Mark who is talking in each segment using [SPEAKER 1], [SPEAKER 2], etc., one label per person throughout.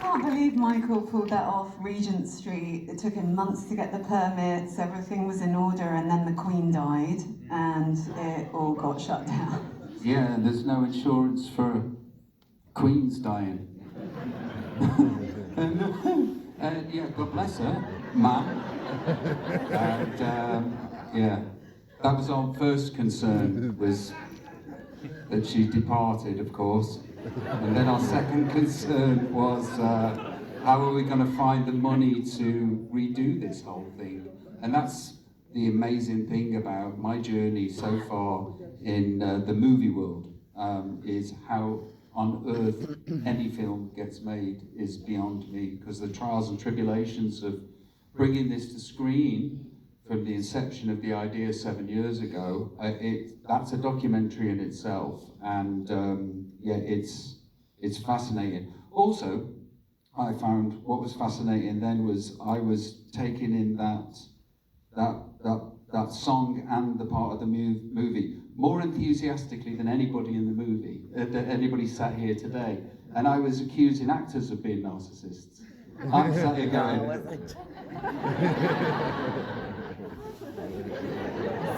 [SPEAKER 1] can't believe Michael pulled that off Regent Street. It took him months to get the permits, everything was in order, and then the Queen died, and it all got shut down.
[SPEAKER 2] Yeah, and there's no insurance for Queens dying. And yeah, God bless her, ma'am. And yeah, that was our first concern, was that she departed, of course. And then our second concern was, how are we going to find the money to redo this whole thing? And that's the amazing thing about my journey so far in the movie world, is how on earth any film gets made is beyond me, because the trials and tribulations of bringing this to screen from the inception of the idea 7 years ago, that's a documentary in itself, and yeah, it's fascinating. Also, I found what was fascinating then was I was taking in that song and the part of the movie more enthusiastically than anybody in the movie, anybody sat here today. And I was accusing actors of being narcissists. I'm sat here going...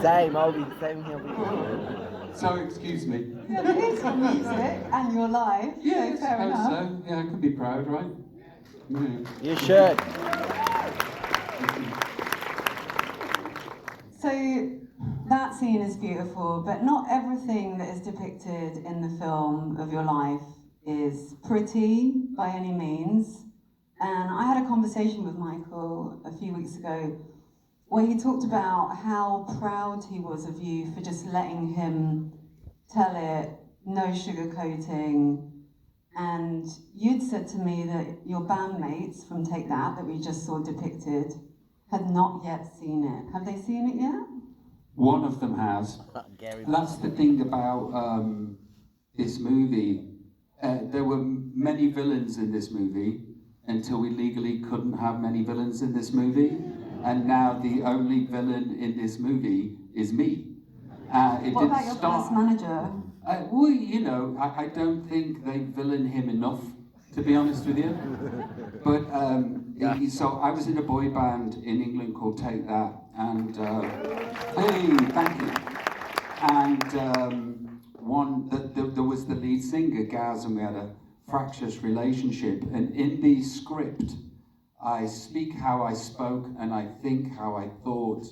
[SPEAKER 3] Same here.
[SPEAKER 2] So, excuse me.
[SPEAKER 1] Yeah, but it's your music and your life,
[SPEAKER 2] Yeah,
[SPEAKER 1] so fair enough.
[SPEAKER 2] So. Yeah, I can be proud, right? Yeah.
[SPEAKER 3] You should.
[SPEAKER 1] So that scene is beautiful, but not everything that is depicted in the film of your life is pretty by any means. And I had a conversation with Michael a few weeks ago where he talked about how proud he was of you for just letting him tell it, no sugarcoating. And you'd said to me that your bandmates from Take That we just saw depicted, had not yet seen it. Have they seen it yet?
[SPEAKER 2] One of them has. That's the thing about this movie. There were many villains in this movie until we legally couldn't have many villains in this movie. And now the only villain in this movie is me.
[SPEAKER 1] What about your first manager?
[SPEAKER 2] Well, you know, I don't think they villain him enough, to be honest with you. But so I was in a boy band in England called Take That, and hey, thank you. And there was the lead singer, Gaz, and we had a fractious relationship. And in the script, I speak how I spoke and I think how I thought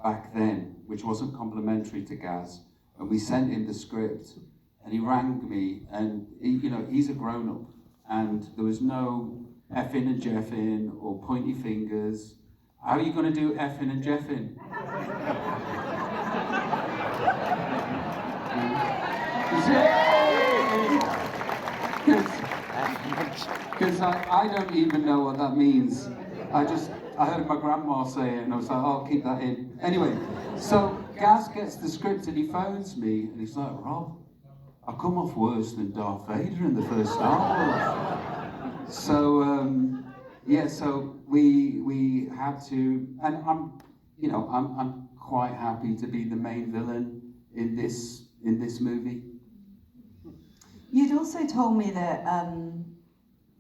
[SPEAKER 2] back then, which wasn't complimentary to Gaz. And we sent him the script, and he rang me, and he's a grown-up, and there was no effing and jeffing or pointy fingers. How are you going to do effing and jeffing? Because I don't even know what that means. I heard my grandma say it and I was like, oh, I'll keep that in. Anyway, so Gaz gets the script and he phones me and he's like, Rob, I come off worse than Darth Vader in the first Star Wars. So, yeah, so we had to, and I'm quite happy to be the main villain in this movie.
[SPEAKER 1] You'd also told me that,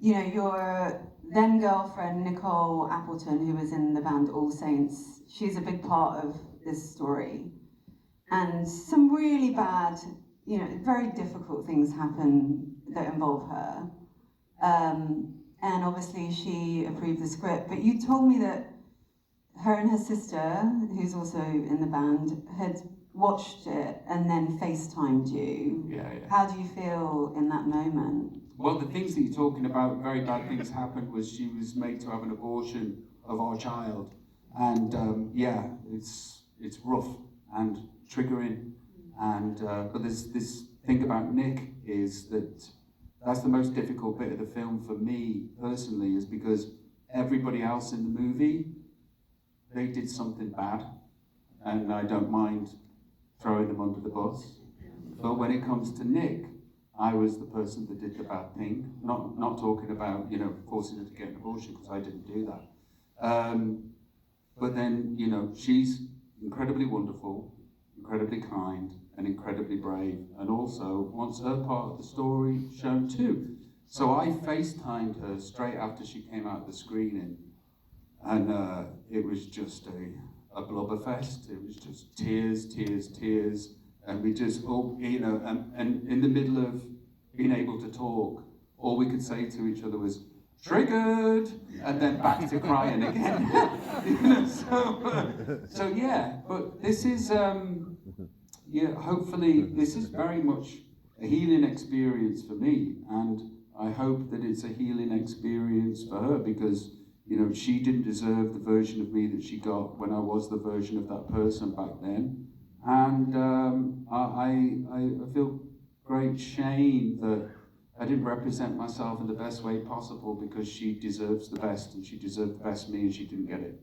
[SPEAKER 1] your then girlfriend, Nicole Appleton, who was in the band All Saints, she's a big part of this story. And some really bad, very difficult things happen that involve her. And obviously she approved the script, but you told me that her and her sister, who's also in the band, had watched it and then FaceTimed you.
[SPEAKER 2] Yeah.
[SPEAKER 1] How do you feel in that moment?
[SPEAKER 2] Well, the things that you're talking about, very bad things happened, was she was made to have an abortion of our child. And yeah, it's rough and triggering. And but there's this thing about Nick is that's the most difficult bit of the film for me personally, is because everybody else in the movie, they did something bad, and I don't mind throwing them under the bus. But when it comes to Nick, I was the person that did the bad thing. Not talking about, forcing her to get an abortion, because I didn't do that. But then, she's incredibly wonderful, incredibly kind, and incredibly brave, and also wants her part of the story shown too. So I FaceTimed her straight after she came out of the screening, and it was just a blubber fest. It was just tears, tears, tears, and we just all, you know, and in the middle of being able to talk, all we could say to each other was, "Triggered," and then back to crying again. You know, so yeah, but this is, yeah, hopefully this is very much a healing experience for me, and I hope that it's a healing experience for her, because, you know, she didn't deserve the version of me that she got when I was the version of that person back then. And I feel great shame that I didn't represent myself in the best way possible, because she deserves the best, and she deserved the best me, and she didn't get it.